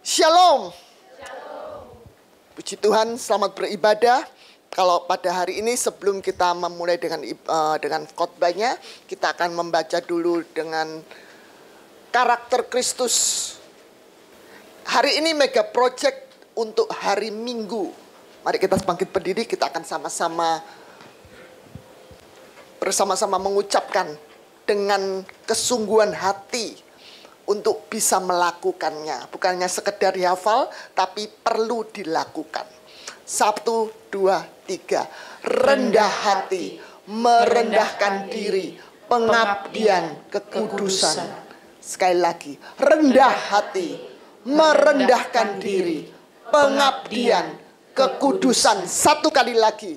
Shalom. Puji Tuhan, selamat beribadah. Kalau pada hari ini sebelum kita memulai dengan khotbahnya, kita akan membaca dulu dengan karakter Kristus. Hari ini mega project untuk hari Minggu. Mari kita bangkit berdiri, kita akan bersama-sama mengucapkan dengan kesungguhan hati untuk bisa melakukannya. Bukannya sekedar dihafal, tapi perlu dilakukan. 1, 2, 3. Rendah hati, merendahkan diri, pengabdian, kekudusan. Sekali lagi, rendah hati, merendahkan diri, pengabdian, kekudusan. Satu kali lagi.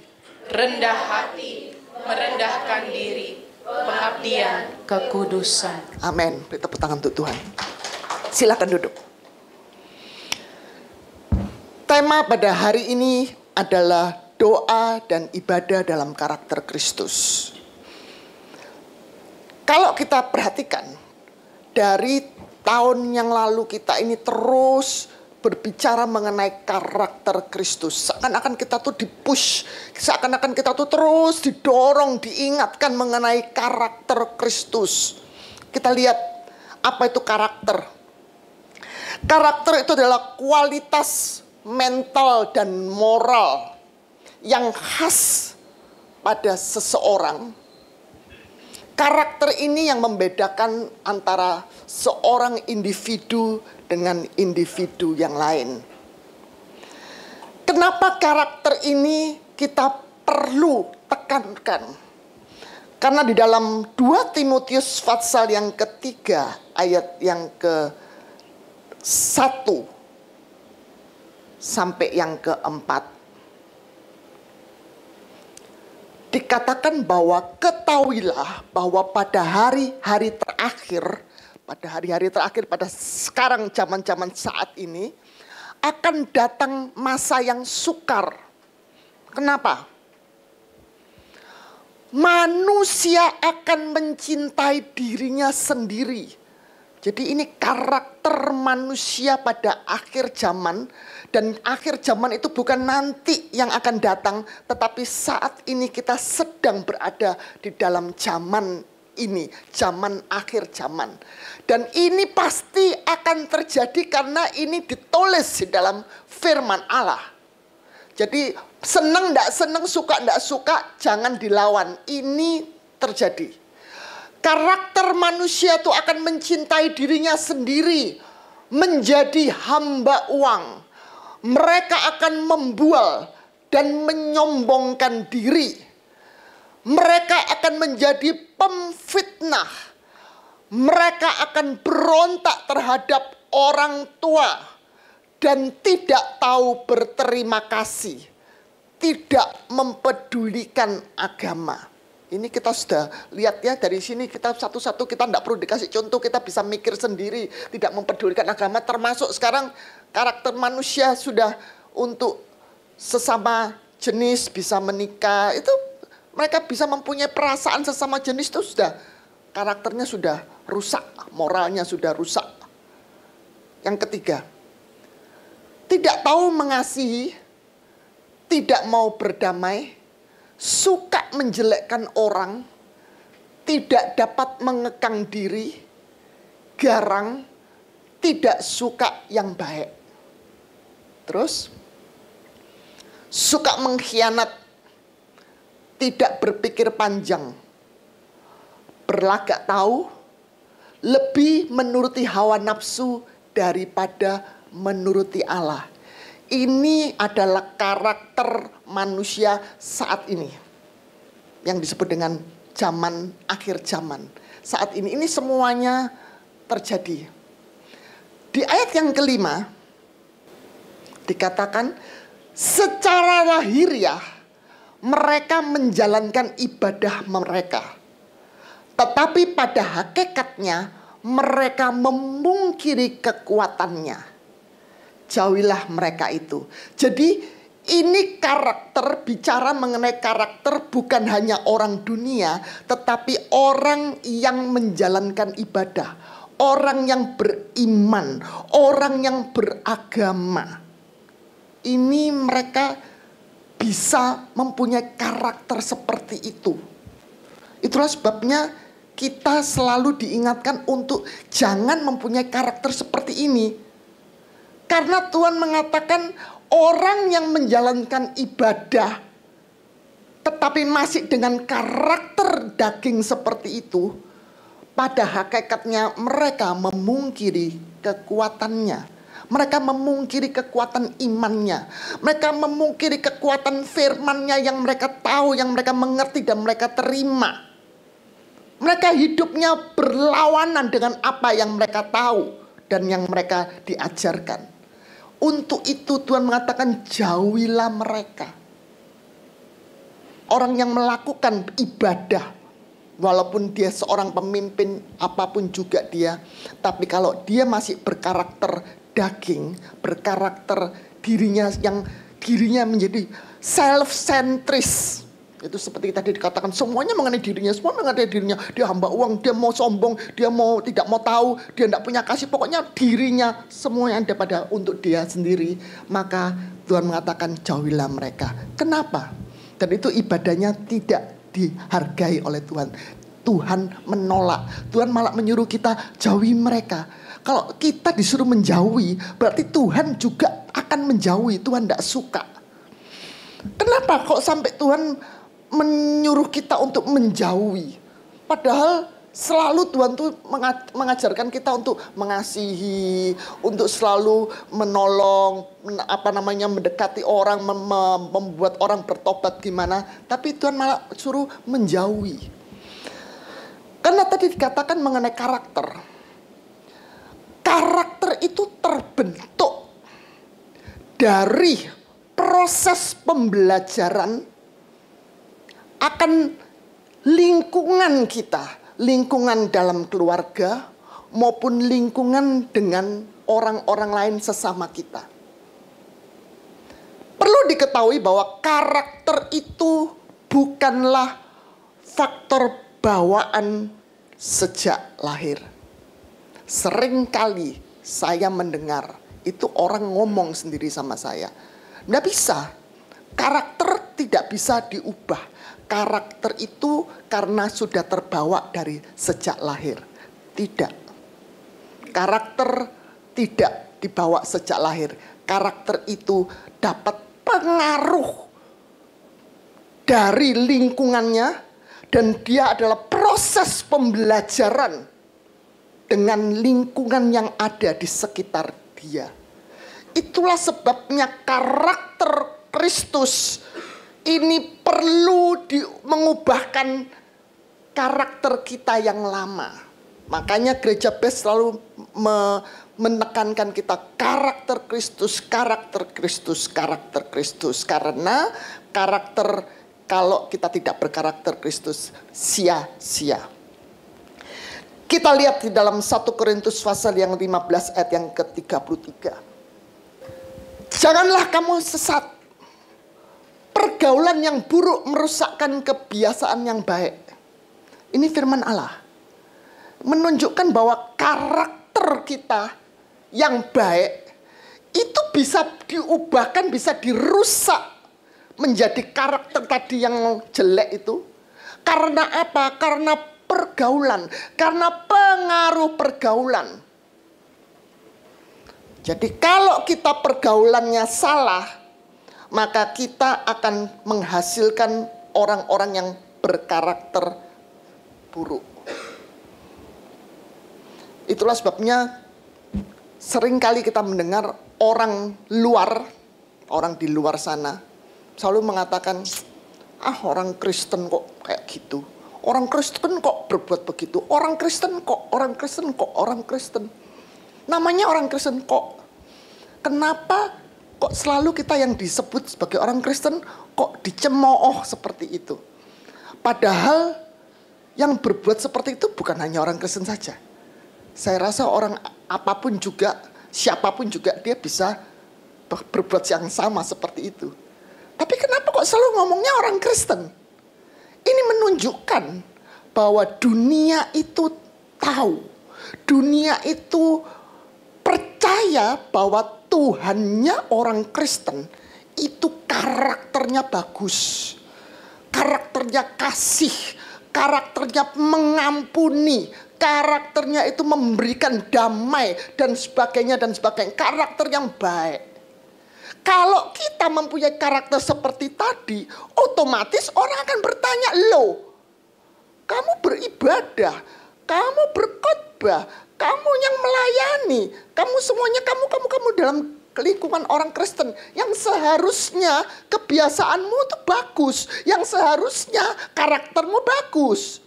Rendah hati, merendahkan diri, pengabdian, kekudusan. Amin. Beri tepuk tangan untuk Tuhan. Silakan duduk. Tema pada hari ini adalah doa dan ibadah dalam karakter Kristus. Kalau kita perhatikan, dari tahun yang lalu kita ini terus berbicara mengenai karakter Kristus. Seakan-akan kita tuh dipush, seakan-akan kita tuh terus didorong, diingatkan mengenai karakter Kristus. Kita lihat apa itu karakter. Karakter itu adalah kualitas mental dan moral yang khas pada seseorang. Karakter ini yang membedakan antara seorang individu dengan individu yang lain. Kenapa karakter ini kita perlu tekankan? Karena di dalam 2 Timotius pasal yang ketiga ayat yang ke-1 sampai yang ke-4. Dikatakan bahwa ketahuilah bahwa pada hari-hari terakhir, pada sekarang zaman-zaman saat ini, akan datang masa yang sukar. Kenapa? Manusia akan mencintai dirinya sendiri. Jadi ini karakter manusia pada akhir zaman. Dan akhir zaman itu bukan nanti yang akan datang, tetapi saat ini kita sedang berada di dalam zaman ini, zaman akhir zaman. Dan ini pasti akan terjadi karena ini ditulis di dalam firman Allah. Jadi senang tidak senang, suka tidak suka, jangan dilawan. Ini terjadi. Karakter manusia itu akan mencintai dirinya sendiri, menjadi hamba uang. Mereka akan membual dan menyombongkan diri. Mereka akan menjadi pemfitnah. Mereka akan berontak terhadap orang tua dan tidak tahu berterima kasih. Tidak mempedulikan agama. Ini kita sudah lihat ya dari sini, kita satu-satu, kita tidak perlu dikasih contoh, kita bisa mikir sendiri, tidak mempedulikan agama. Termasuk sekarang karakter manusia sudah untuk sesama jenis bisa menikah, itu mereka bisa mempunyai perasaan sesama jenis, itu sudah karakternya sudah rusak, moralnya sudah rusak. Yang ketiga, tidak tahu mengasihi, tidak mau berdamai, suka menjelekkan orang, tidak dapat mengekang diri, garang, tidak suka yang baik. Terus, suka mengkhianat, tidak berpikir panjang, berlagak tahu, lebih menuruti hawa nafsu daripada menuruti Allah. Ini adalah karakter manusia saat ini. Yang disebut dengan zaman akhir zaman. Saat ini semuanya terjadi. Di ayat yang kelima, dikatakan secara lahiriah mereka menjalankan ibadah mereka. Tetapi pada hakikatnya mereka memungkiri kekuatannya. Jauhilah mereka itu. Jadi ini karakter, bicara mengenai karakter bukan hanya orang dunia, tetapi orang yang menjalankan ibadah. orang yang beriman, orang yang beragama, ini mereka bisa mempunyai karakter seperti itu. Itulah sebabnya kita selalu diingatkan untuk jangan mempunyai karakter seperti ini. Karena Tuhan mengatakan orang yang menjalankan ibadah tetapi masih dengan karakter daging seperti itu, pada hakikatnya mereka memungkiri kekuatannya. Mereka memungkiri kekuatan imannya. Mereka memungkiri kekuatan firman-Nya yang mereka tahu, yang mereka mengerti dan mereka terima. Mereka hidupnya berlawanan dengan apa yang mereka tahu dan yang mereka diajarkan. Untuk itu Tuhan mengatakan jauhilah mereka. Orang yang melakukan ibadah, walaupun dia seorang pemimpin, apapun juga dia, tapi kalau dia masih berkarakter daging, berkarakter dirinya menjadi self-centris. Itu seperti tadi dikatakan, semuanya mengenai dirinya, semua mengenai dirinya. Dia hamba uang, dia mau sombong, dia tidak mau tahu, dia tidak punya kasih. Pokoknya dirinya, semuanya ada pada untuk dia sendiri. Maka Tuhan mengatakan jauhilah mereka. Kenapa? Dan itu ibadahnya tidak dihargai oleh Tuhan. Tuhan menolak. Tuhan malah menyuruh kita jauhi mereka. Kalau kita disuruh menjauhi, berarti Tuhan juga akan menjauhi. Tuhan tidak suka. Kenapa kok sampai Tuhan menyuruh kita untuk menjauhi? Padahal selalu Tuhan tuh mengajarkan kita untuk mengasihi, untuk selalu menolong, mendekati orang, membuat orang bertobat gimana. Tapi Tuhan malah suruh menjauhi. Karena tadi dikatakan mengenai karakter. Karakter itu terbentuk dari proses pembelajaran akan lingkungan kita. Lingkungan dalam keluarga maupun lingkungan dengan orang-orang lain sesama kita. Perlu diketahui bahwa karakter itu bukanlah faktor bawaan sejak lahir. Seringkali saya mendengar itu orang ngomong sendiri sama saya. Nggak bisa. Karakter tidak bisa diubah. Karakter itu karena sudah terbawa dari sejak lahir. Tidak. Karakter tidak dibawa sejak lahir. Karakter itu dapat pengaruh dari lingkungannya. Dan dia adalah proses pembelajaran dengan lingkungan yang ada di sekitar dia. Itulah sebabnya karakter Kristus ini perlu mengubahkan karakter kita yang lama. Makanya gereja Best selalu menekankan kita karakter Kristus, karakter Kristus, karakter Kristus. Karena karakter, kalau kita tidak berkarakter Kristus, sia-sia. Kita lihat di dalam 1 Korintus pasal yang 15 ayat yang ke-33. Janganlah kamu sesat. Pergaulan yang buruk merusakkan kebiasaan yang baik. Ini firman Allah. Menunjukkan bahwa karakter kita yang baik itu bisa diubahkan, bisa dirusak menjadi karakter tadi yang jelek itu. Karena apa? Karena pergaulan, karena pengaruh pergaulan. Jadi kalau kita pergaulannya salah, maka kita akan menghasilkan orang-orang yang berkarakter buruk. Itulah sebabnya seringkali kita mendengar orang luar, orang di luar sana selalu mengatakan, orang Kristen kok kayak gitu. Orang Kristen kok berbuat begitu. Orang Kristen kok, orang Kristen kok, orang Kristen. Namanya orang Kristen kok. Kenapa kok selalu kita yang disebut sebagai orang Kristen kok dicemooh seperti itu? Padahal yang berbuat seperti itu bukan hanya orang Kristen saja. Saya rasa orang apapun juga, siapapun juga dia bisa berbuat yang sama seperti itu. Tapi kenapa kok selalu ngomongnya orang Kristen? Ini menunjukkan bahwa dunia itu tahu. Dunia itu percaya bahwa Tuhannya orang Kristen itu karakternya bagus. Karakternya kasih, karakternya mengampuni, karakternya itu memberikan damai dan sebagainya dan sebagainya. Karakter yang baik. Kalau kita mempunyai karakter seperti tadi, otomatis orang akan bertanya, loh, kamu beribadah, kamu berkhotbah, kamu yang melayani, kamu semuanya kamu dalam lingkungan orang Kristen yang seharusnya kebiasaanmu itu bagus, yang seharusnya karaktermu bagus.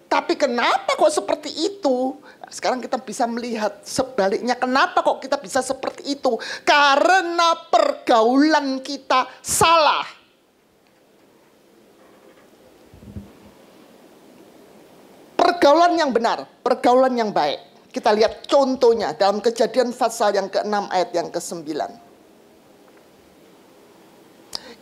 Tapi kenapa kok seperti itu? Sekarang kita bisa melihat sebaliknya, kenapa kok kita bisa seperti itu? Karena pergaulan kita salah. Pergaulan yang benar, pergaulan yang baik. Kita lihat contohnya dalam Kejadian pasal yang ke-6 ayat yang ke-9.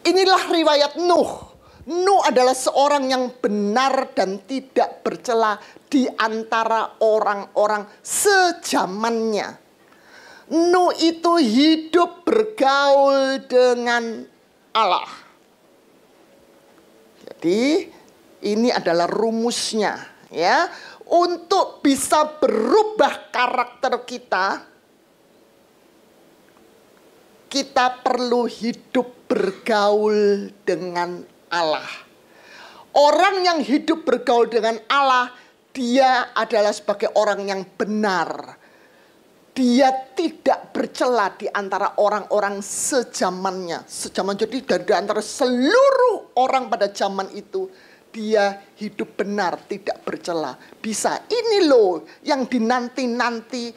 Inilah riwayat Nuh. Nuh adalah seorang yang benar dan tidak bercela di antara orang-orang sejamannya. Nuh itu hidup bergaul dengan Allah. Jadi ini adalah rumusnya, ya. Untuk bisa berubah karakter kita, kita perlu hidup bergaul dengan Allah. Orang yang hidup bergaul dengan Allah, dia adalah sebagai orang yang benar. Dia tidak bercela di antara orang-orang sejamannya. Sejaman, jadi dari antara seluruh orang pada zaman itu, dia hidup benar, tidak bercela. Bisa, ini loh yang dinanti-nanti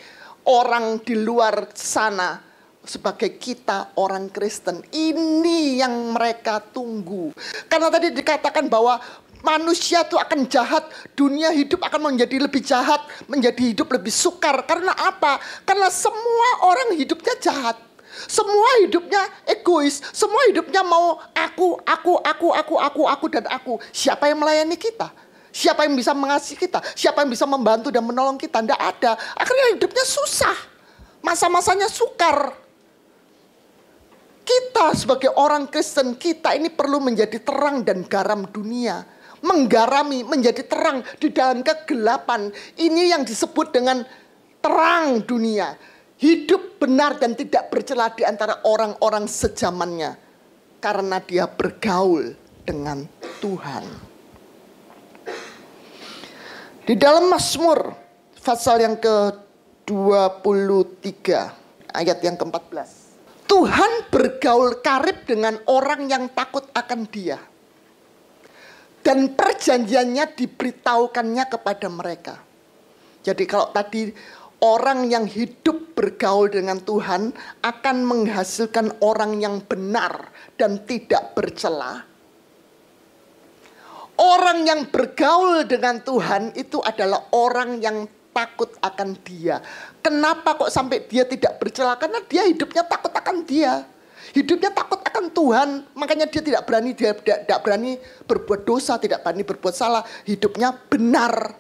orang di luar sana sebagai kita orang Kristen. Ini yang mereka tunggu. Karena tadi dikatakan bahwa manusia itu akan jahat, dunia hidup akan menjadi lebih jahat, menjadi hidup lebih sukar. Karena apa? Karena semua orang hidupnya jahat. Semua hidupnya egois, semua hidupnya mau aku dan aku. Siapa yang melayani kita? Siapa yang bisa mengasihi kita? Siapa yang bisa membantu dan menolong kita? Tidak ada. Akhirnya hidupnya susah. Masa-masanya sukar. Kita sebagai orang Kristen, kita ini perlu menjadi terang dan garam dunia. Menggarami, menjadi terang di dalam kegelapan. Ini yang disebut dengan terang dunia. Hidup benar dan tidak bercela di antara orang-orang sejamannya. Karena dia bergaul dengan Tuhan. Di dalam Mazmur pasal yang ke-23 ayat yang ke-14. Tuhan bergaul karib dengan orang yang takut akan dia. Dan perjanjiannya diberitahukannya kepada mereka. Jadi kalau tadi orang yang hidup bergaul dengan Tuhan akan menghasilkan orang yang benar dan tidak bercela. Orang yang bergaul dengan Tuhan itu adalah orang yang takut akan dia. Kenapa kok sampai dia tidak bercela? Karena dia hidupnya takut akan dia. Hidupnya takut akan Tuhan. Makanya dia tidak berani berbuat dosa, tidak berani berbuat salah. Hidupnya benar.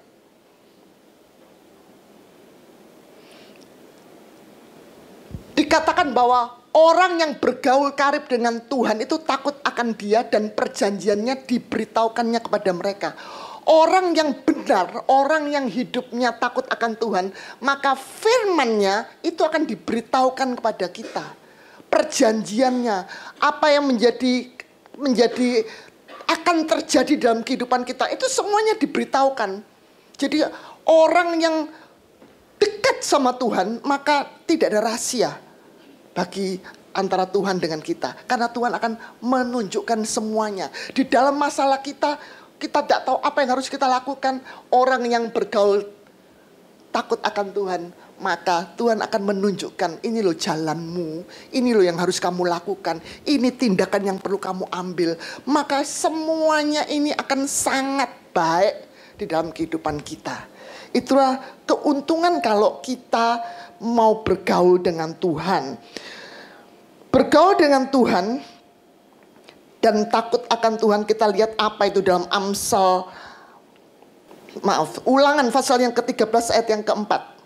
Dikatakan bahwa orang yang bergaul karib dengan Tuhan itu takut akan dia dan perjanjiannya diberitahukannya kepada mereka. Orang yang benar, orang yang hidupnya takut akan Tuhan, maka firman-Nya itu akan diberitahukan kepada kita. Perjanjiannya, apa yang menjadi akan terjadi dalam kehidupan kita, itu semuanya diberitahukan. Jadi orang yang dekat sama Tuhan, maka tidak ada rahasia bagi antara Tuhan dengan kita. Karena Tuhan akan menunjukkan semuanya. Di dalam masalah kita tidak tahu apa yang harus kita lakukan. Orang yang bergaul takut akan Tuhan, maka Tuhan akan menunjukkan, ini loh jalanmu, ini loh yang harus kamu lakukan, ini tindakan yang perlu kamu ambil. Maka semuanya ini akan sangat baik di dalam kehidupan kita. Itulah keuntungan kalau kita mau bergaul dengan Tuhan. Bergaul dengan Tuhan dan takut akan Tuhan, kita lihat apa itu dalam Amsal Maaf, Ulangan pasal yang ke-13 ayat yang keempat.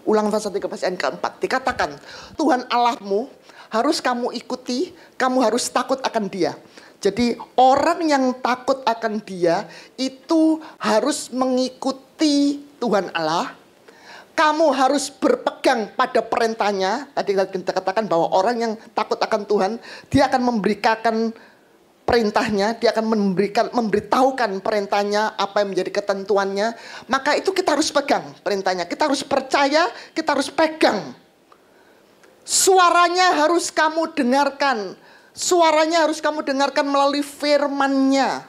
Ulangan pasal 13 ayat keempat. Dikatakan, Tuhan Allahmu harus kamu ikuti, kamu harus takut akan Dia. Jadi orang yang takut akan Dia itu harus mengikuti Tuhan Allah. Kamu harus berpegang pada perintahnya. Tadi kita katakan bahwa orang yang takut akan Tuhan, dia akan memberikan perintahnya, dia akan memberitahukan perintahnya, apa yang menjadi ketentuannya. Maka itu kita harus pegang perintahnya. Kita harus percaya, kita harus pegang. Suaranya harus kamu dengarkan. Suaranya harus kamu dengarkan melalui firman-Nya.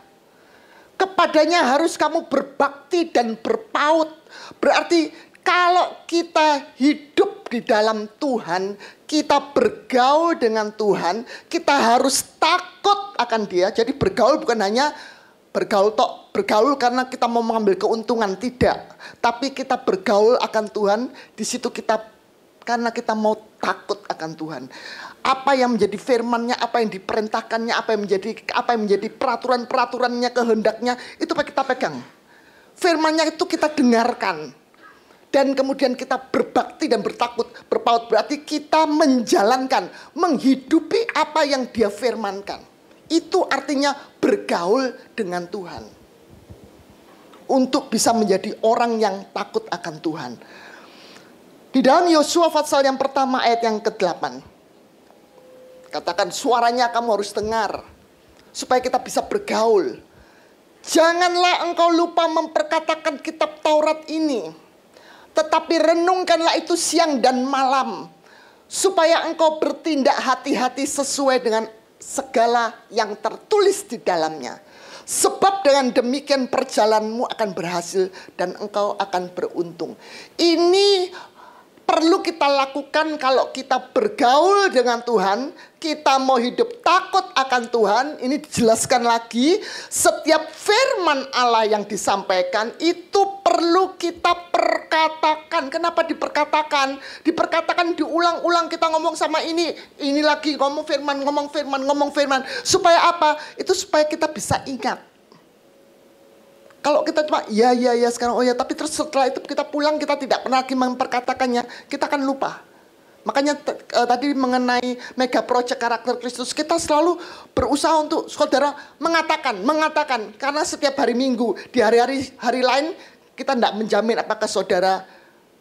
Kepadanya harus kamu berbakti dan berpaut. Berarti kalau kita hidup di dalam Tuhan, kita bergaul dengan Tuhan, kita harus takut akan Dia. Jadi bergaul bukan hanya bergaul karena kita mau mengambil keuntungan, tidak. Tapi kita bergaul akan Tuhan, di situ kita karena kita mau takut akan Tuhan. Apa yang menjadi firman-Nya, apa yang diperintahkannya, apa yang menjadi peraturan-peraturannya, kehendaknya, itu kita pegang. Firman-Nya itu kita dengarkan. Dan kemudian kita berbakti dan berpaut. Berarti kita menjalankan, menghidupi apa yang Dia firmankan. Itu artinya bergaul dengan Tuhan. Untuk bisa menjadi orang yang takut akan Tuhan. Di dalam Yosua pasal yang pertama ayat yang ke-8. Katakan suaranya kamu harus dengar. Supaya kita bisa bergaul. Janganlah engkau lupa memperkatakan kitab Taurat ini. Tetapi renungkanlah itu siang dan malam. Supaya engkau bertindak hati-hati sesuai dengan segala yang tertulis di dalamnya. Sebab dengan demikian perjalananmu akan berhasil dan engkau akan beruntung. Ini perlu kita lakukan kalau kita bergaul dengan Tuhan. Kita mau hidup takut akan Tuhan. Ini dijelaskan lagi. Setiap firman Allah yang disampaikan itu perlu kita perkatakan. Kenapa diperkatakan? Diperkatakan diulang-ulang, kita ngomong sama ini lagi ngomong firman. Supaya apa? Itu supaya kita bisa ingat. Kalau kita cuma ya sekarang oh ya, tapi terus setelah itu kita pulang kita tidak pernah lagi memperkatakannya, kita akan lupa. Makanya tadi mengenai mega project karakter Kristus, kita selalu berusaha untuk saudara mengatakan karena setiap hari Minggu, di hari lain kita tidak menjamin apakah saudara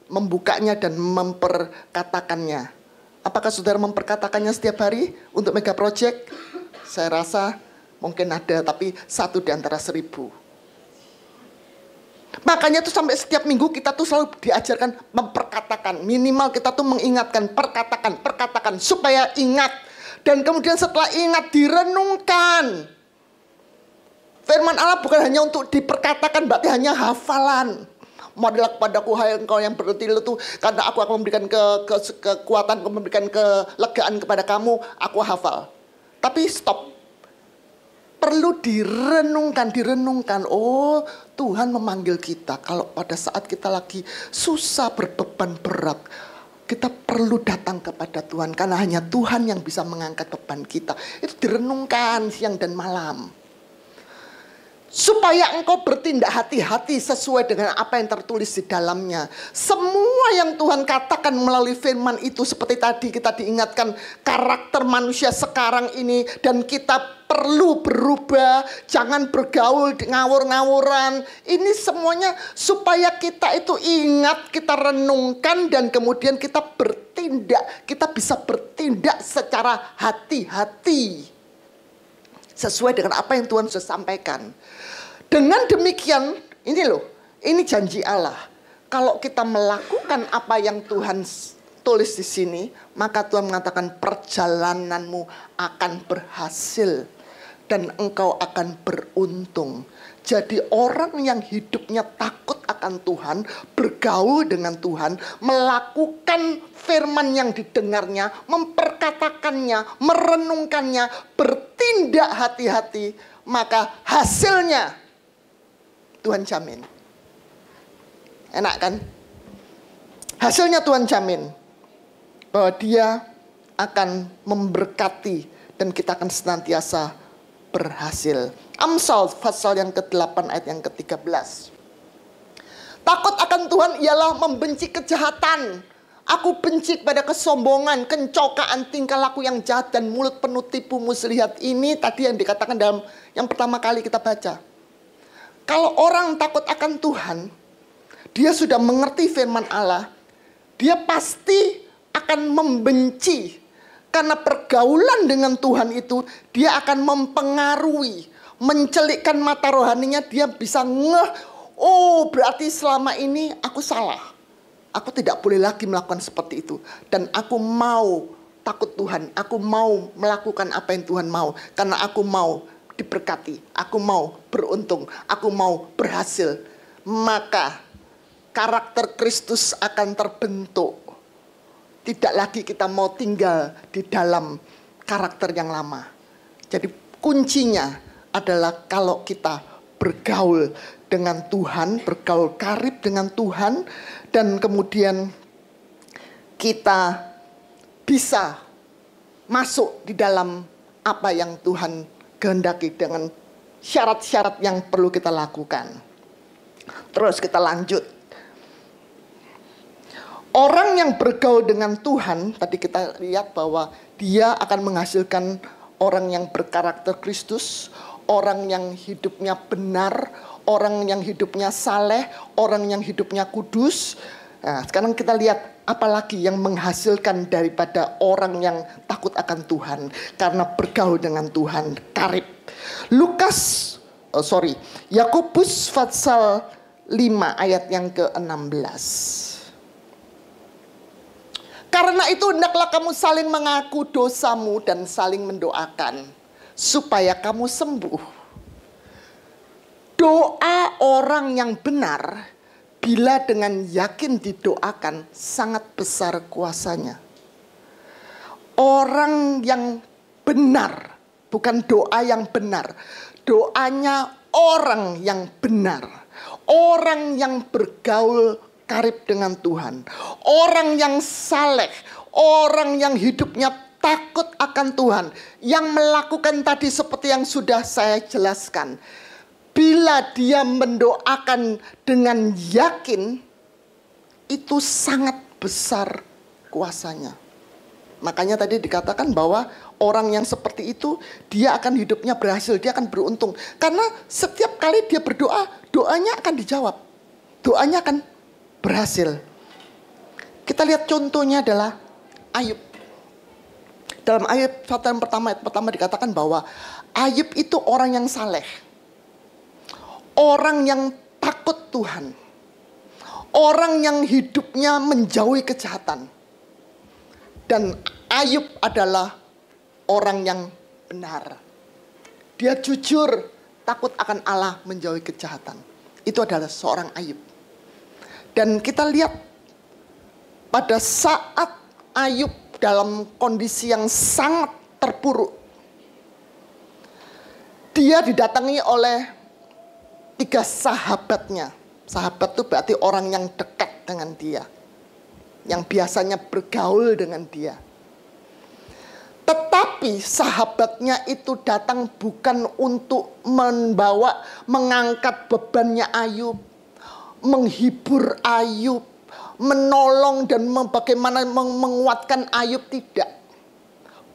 membukanya dan memperkatakannya. Apakah saudara memperkatakannya setiap hari untuk mega project? Saya rasa mungkin ada, tapi 1 di antara 1000. Makanya tuh sampai setiap minggu kita tuh selalu diajarkan memperkatakan. Minimal kita tuh mengingatkan, perkatakan supaya ingat. Dan kemudian setelah ingat direnungkan. Firman Allah bukan hanya untuk diperkatakan, berarti hanya hafalan. Marilah kepadaku hai engkau yang berhati letu, karena aku akan memberikan kekuatan, memberikan kelegaan kepada kamu, aku hafal. Tapi stop. Perlu direnungkan. Oh, Tuhan memanggil kita. Kalau pada saat kita lagi susah, berbeban berat, kita perlu datang kepada Tuhan. Karena hanya Tuhan yang bisa mengangkat beban kita. Itu direnungkan siang dan malam. Supaya engkau bertindak hati-hati sesuai dengan apa yang tertulis di dalamnya. Semua yang Tuhan katakan melalui firman itu, seperti tadi kita diingatkan karakter manusia sekarang ini, dan kita perlu berubah, jangan bergaul ngawur-ngawuran. Ini semuanya supaya kita itu ingat, kita renungkan, dan kemudian kita bertindak. Kita bisa bertindak secara hati-hati sesuai dengan apa yang Tuhan sudah sampaikan. Dengan demikian, ini janji Allah. Kalau kita melakukan apa yang Tuhan tulis di sini, maka Tuhan mengatakan perjalananmu akan berhasil dan engkau akan beruntung. Jadi orang yang hidupnya takut akan Tuhan, bergaul dengan Tuhan, melakukan firman yang didengarnya, memperkatakannya, merenungkannya, bertindak hati-hati, maka hasilnya Tuhan jamin. Enak kan? Hasilnya Tuhan jamin bahwa Dia akan memberkati dan kita akan senantiasa berhasil. Amsal pasal yang ke-8 ayat yang ke-13. Takut akan Tuhan ialah membenci kejahatan. Aku benci pada kesombongan, kencokaan, tingkah laku yang jahat, dan mulut penuh tipu muslihat. Ini tadi yang dikatakan dalam yang pertama kali kita baca. Kalau orang takut akan Tuhan, dia sudah mengerti firman Allah, dia pasti akan membenci. Karena pergaulan dengan Tuhan itu, dia akan mempengaruhi, mencelikkan mata rohaninya. Dia bisa oh berarti selama ini aku salah. Aku tidak boleh lagi melakukan seperti itu. Dan aku mau takut Tuhan. Aku mau melakukan apa yang Tuhan mau. Karena aku mau diberkati. Aku mau beruntung. Aku mau berhasil. Maka karakter Kristus akan terbentuk. Tidak lagi kita mau tinggal di dalam karakter yang lama. Jadi kuncinya adalah kalau kita bergaul dengan Tuhan, bergaul karib dengan Tuhan, dan kemudian kita bisa masuk di dalam apa yang Tuhan kehendaki dengan syarat-syarat yang perlu kita lakukan. Terus kita lanjut. Orang yang bergaul dengan Tuhan, tadi kita lihat bahwa dia akan menghasilkan orang yang berkarakter Kristus, orang yang hidupnya benar, orang yang hidupnya saleh, orang yang hidupnya kudus. Nah, sekarang kita lihat apalagi yang menghasilkan daripada orang yang takut akan Tuhan karena bergaul dengan Tuhan, karib. Yakobus pasal 5 ayat yang ke-16. Karena itu hendaklah kamu saling mengaku dosamu dan saling mendoakan supaya kamu sembuh. Doa orang yang benar bila dengan yakin didoakan sangat besar kuasanya. Orang yang benar, bukan doa yang benar, doanya orang yang benar, orang yang bergaul karib dengan Tuhan, orang yang saleh, orang yang hidupnya takut akan Tuhan, yang melakukan tadi seperti yang sudah saya jelaskan. Bila dia mendoakan dengan yakin, itu sangat besar kuasanya. Makanya tadi dikatakan bahwa orang yang seperti itu, dia akan hidupnya berhasil, dia akan beruntung. Karena setiap kali dia berdoa, doanya akan dijawab. Doanya akan berhasil. Kita lihat contohnya adalah Ayub. Dalam Ayub pasal yang pertama dikatakan bahwa Ayub itu orang yang saleh. Orang yang takut Tuhan. Orang yang hidupnya menjauhi kejahatan. Dan Ayub adalah orang yang benar. Dia jujur, takut akan Allah, menjauhi kejahatan. Itu adalah seorang Ayub. Dan kita lihat pada saat Ayub dalam kondisi yang sangat terpuruk, dia didatangi oleh 3 sahabatnya. Sahabat itu berarti orang yang dekat dengan dia, yang biasanya bergaul dengan dia. Tetapi sahabatnya itu datang bukan untuk mengangkat bebannya Ayub, menghibur Ayub, menolong dan bagaimana menguatkan Ayub, tidak.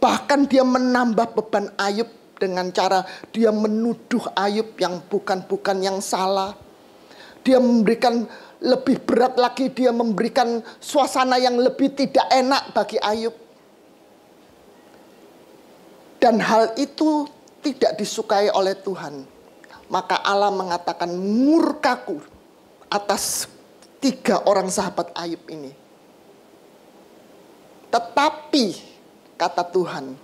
Bahkan dia menambah beban Ayub dengan cara dia menuduh Ayub yang bukan yang salah. Dia memberikan lebih berat lagi, dia memberikan suasana yang lebih tidak enak bagi Ayub. Dan hal itu tidak disukai oleh Tuhan. Maka Allah mengatakan, murkaku atas 3 orang sahabat Ayub ini. Tetapi kata Tuhan,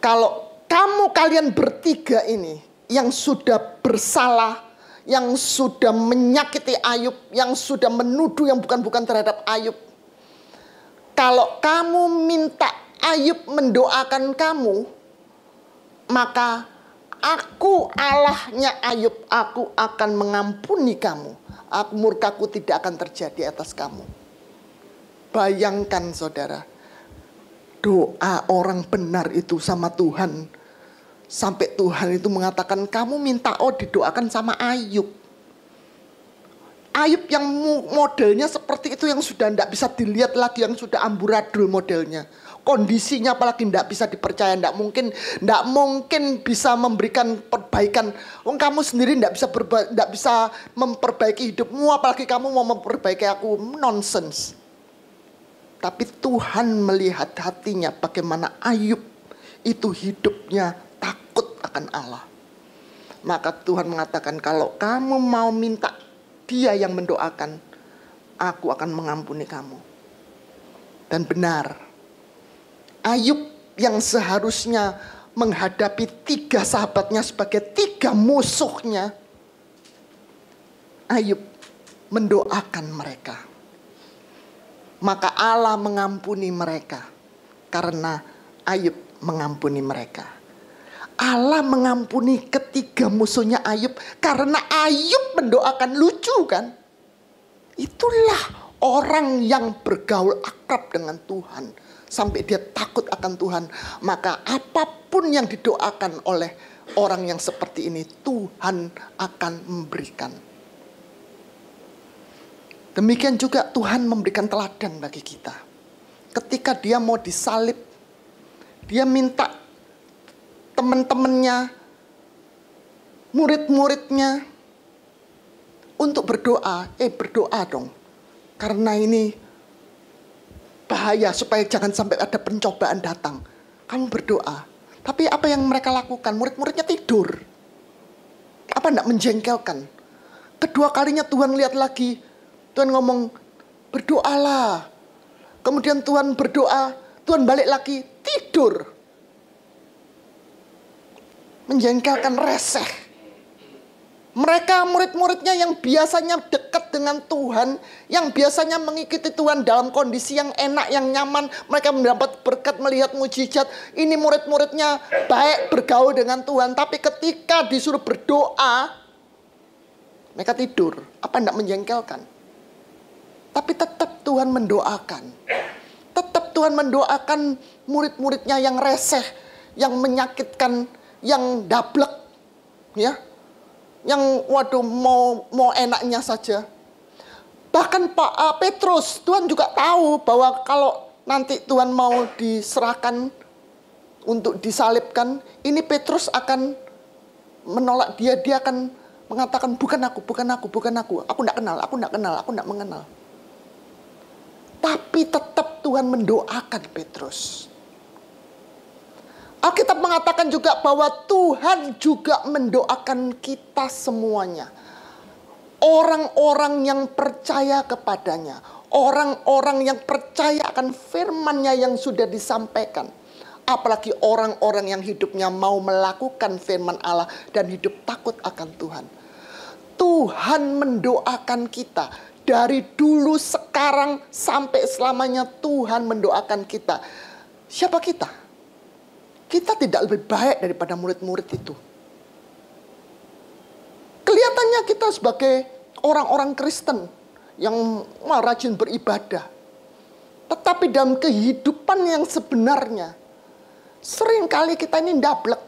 kalau kalian bertiga ini yang sudah bersalah, yang sudah menyakiti Ayub, yang sudah menuduh yang bukan-bukan terhadap Ayub, kalau kamu minta Ayub mendoakan kamu, maka aku Allahnya Ayub, aku akan mengampuni kamu. Murkaku tidak akan terjadi atas kamu. Bayangkan saudara, doa orang benar itu sama Tuhan Sampai Tuhan itu mengatakan, kamu minta didoakan sama Ayub. Ayub yang modelnya seperti itu, yang sudah tidak bisa dilihat lagi, yang sudah amburadul modelnya. Kondisinya apalagi tidak bisa dipercaya, tidak mungkin bisa memberikan perbaikan. Kamu sendiri tidak bisa memperbaiki hidupmu, apalagi kamu mau memperbaiki aku. Nonsense. Tapi Tuhan melihat hatinya, bagaimana Ayub itu hidupnya takut akan Allah. Maka Tuhan mengatakan, kalau kamu mau minta Dia yang mendoakan, aku akan mengampuni kamu. Dan benar, Ayub yang seharusnya menghadapi 3 sahabatnya sebagai 3 musuhnya, Ayub mendoakan mereka. Maka Allah mengampuni mereka karena Ayub mengampuni mereka. Allah mengampuni ketiga musuhnya Ayub karena Ayub mendoakan. Lucu kan? Itulah orang yang bergaul akrab dengan Tuhan sampai dia takut akan Tuhan. Maka apapun yang didoakan oleh orang yang seperti ini, Tuhan akan memberikan. Demikian juga Tuhan memberikan teladan bagi kita. Ketika dia mau disalib, dia minta teman-temannya, murid-muridnya untuk berdoa. Berdoa dong. Karena ini bahaya, supaya jangan sampai ada pencobaan datang. Kamu berdoa. Tapi apa yang mereka lakukan? Murid-muridnya tidur. Apa enggak menjengkelkan? Kedua kalinya Tuhan lihat lagi. Tuhan ngomong, berdoalah. Kemudian Tuhan berdoa, Tuhan balik lagi, tidur. Menjengkelkan, reseh. Mereka murid-muridnya yang biasanya dekat dengan Tuhan, yang biasanya mengikuti Tuhan dalam kondisi yang enak, yang nyaman, mereka mendapat berkat melihat mujizat. Ini murid-muridnya baik bergaul dengan Tuhan, tapi ketika disuruh berdoa, mereka tidur. Apa enggak menjengkelkan? Tapi tetap Tuhan mendoakan. Tetap Tuhan mendoakan murid-muridnya yang reseh, yang menyakitkan, yang dablek, ya, yang waduh mau enaknya saja. Bahkan Pak Petrus, Tuhan juga tahu bahwa kalau nanti Tuhan mau diserahkan untuk disalibkan, ini Petrus akan menolak dia. Dia akan mengatakan, bukan aku. Aku tidak mengenal. Tapi tetap Tuhan mendoakan Petrus. Alkitab mengatakan juga bahwa Tuhan juga mendoakan kita semuanya. Orang-orang yang percaya kepadanya. Orang-orang yang percaya akan firman-Nya yang sudah disampaikan. Apalagi orang-orang yang hidupnya mau melakukan firman Allah dan hidup takut akan Tuhan. Tuhan mendoakan kita. Dari dulu, sekarang, sampai selamanya Tuhan mendoakan kita. Siapa kita? Kita tidak lebih baik daripada murid-murid itu. Kelihatannya kita sebagai orang-orang Kristen yang rajin beribadah. Tetapi dalam kehidupan yang sebenarnya, seringkali kita ini ndablek.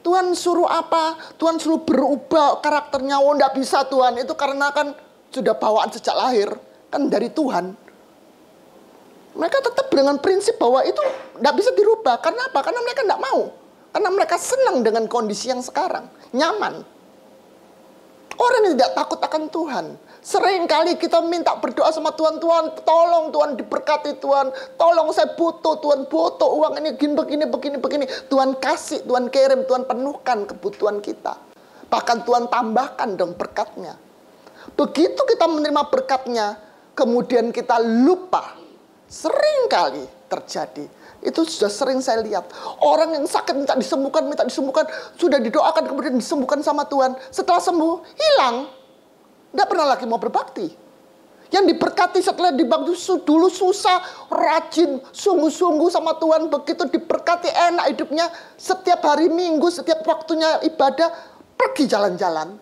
Tuhan suruh apa? Tuhan suruh berubah karakternya. Oh, enggak bisa Tuhan. Itu karena kan sudah bawaan sejak lahir, kan dari Tuhan. Mereka tetap dengan prinsip bahwa itu tidak bisa dirubah. Karena apa? Karena mereka tidak mau. Karena mereka senang dengan kondisi yang sekarang. Nyaman. Orang yang tidak takut akan Tuhan. Seringkali kita minta berdoa sama Tuhan. Tuhan, tolong Tuhan, diberkati Tuhan. Tolong, saya butuh Tuhan, butuh uang ini begini. Tuhan kasih, Tuhan kirim, Tuhan penuhkan kebutuhan kita. Bahkan Tuhan tambahkan dong berkatnya. Begitu kita menerima berkatnya, kemudian kita lupa. Sering kali terjadi. Itu sudah sering saya lihat. Orang yang sakit minta disembuhkan. Sudah didoakan, kemudian disembuhkan sama Tuhan. Setelah sembuh, hilang. Tidak pernah lagi mau berbakti. Yang diberkati setelah dibakti dulu susah, rajin, sungguh-sungguh sama Tuhan. Begitu diberkati, enak hidupnya. Setiap hari Minggu, setiap waktunya ibadah, pergi jalan-jalan.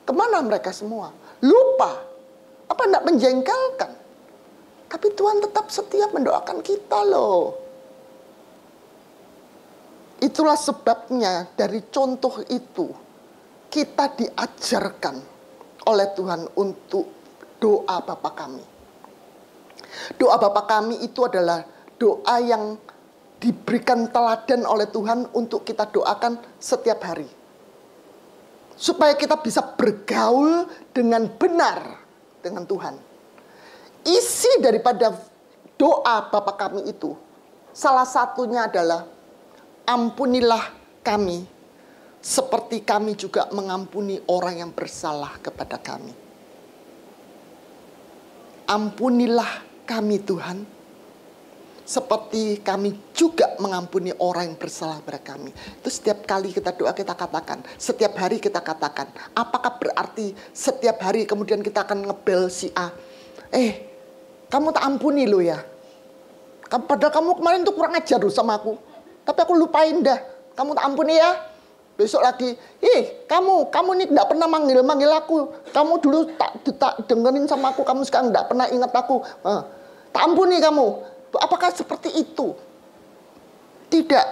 Kemana mereka semua? Lupa. Apa tidak menjengkelkan? Tapi Tuhan tetap setia mendoakan kita loh. Itulah sebabnya dari contoh itu kita diajarkan oleh Tuhan untuk doa Bapa kami. Doa Bapa kami itu adalah doa yang diberikan teladan oleh Tuhan untuk kita doakan setiap hari. Supaya kita bisa bergaul dengan benar dengan Tuhan. Isi daripada doa Bapa kami itu, salah satunya adalah, ampunilah kami, seperti kami juga mengampuni orang yang bersalah kepada kami. Ampunilah kami Tuhan, seperti kami juga mengampuni orang yang bersalah pada kami. Itu setiap kali kita doa kita katakan. Setiap hari kita katakan. Apakah berarti setiap hari kemudian kita akan ngebel si A? Kamu tak ampuni lo ya. Padahal kamu kemarin tuh kurang ajar loh sama aku. Tapi aku lupain dah. Kamu tak ampuni ya. Besok lagi, kamu nih gak pernah manggil aku. Kamu dulu tak dengerin sama aku. Kamu sekarang gak pernah ingat aku. Tak ampuni kamu. Apakah seperti itu? Tidak.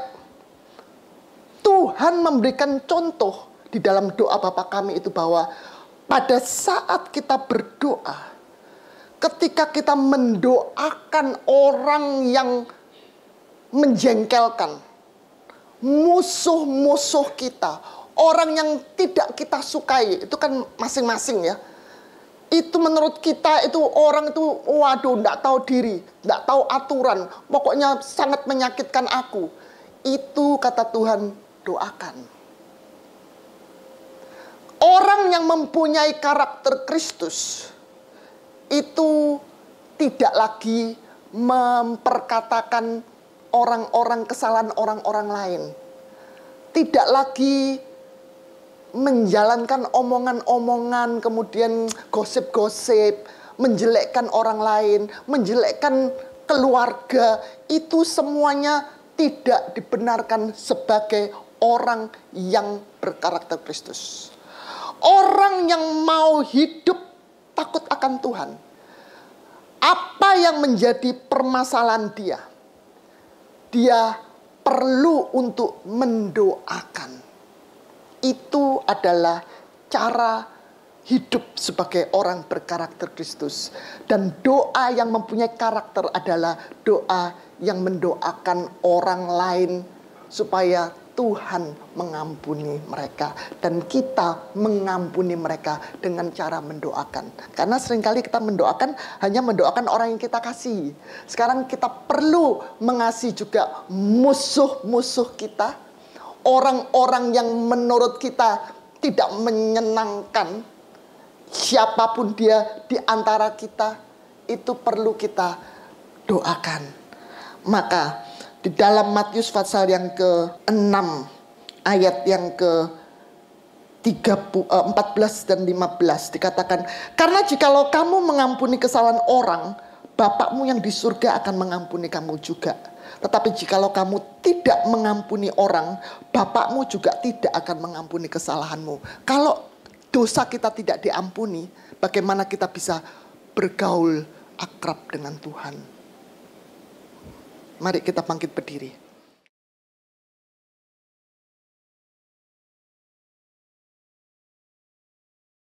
Tuhan memberikan contoh di dalam doa Bapa kami itu bahwa pada saat kita berdoa, ketika kita mendoakan orang yang menjengkelkan, musuh-musuh kita, orang yang tidak kita sukai, itu kan masing-masing ya. Itu menurut kita itu orang itu waduh enggak tahu diri, enggak tahu aturan, pokoknya sangat menyakitkan aku. Itu kata Tuhan, doakan. Orang yang mempunyai karakter Kristus itu tidak lagi memperkatakan orang-orang kesalahan orang-orang lain. Tidak lagi menjalankan omongan-omongan, kemudian gosip-gosip, menjelekkan orang lain, menjelekkan keluarga. Itu semuanya tidak dibenarkan sebagai orang yang berkarakter Kristus. Orang yang mau hidup takut akan Tuhan. Apa yang menjadi permasalahan dia? Dia perlu untuk mendoakan. Itu adalah cara hidup sebagai orang berkarakter Kristus. Dan doa yang mempunyai karakter adalah doa yang mendoakan orang lain supaya Tuhan mengampuni mereka. Dan kita mengampuni mereka dengan cara mendoakan. Karena seringkali kita mendoakan hanya mendoakan orang yang kita kasih. Sekarang kita perlu mengasihi juga musuh-musuh kita. Orang-orang yang menurut kita tidak menyenangkan, siapapun dia di antara kita, itu perlu kita doakan. Maka di dalam Matius pasal yang ke-6 ayat yang ke-14 dan 15 dikatakan, karena jikalau kamu mengampuni kesalahan orang, Bapakmu yang di surga akan mengampuni kamu juga. Tetapi jikalau kamu tidak mengampuni orang, Bapakmu juga tidak akan mengampuni kesalahanmu. Kalau dosa kita tidak diampuni, bagaimana kita bisa bergaul akrab dengan Tuhan? Mari kita bangkit berdiri.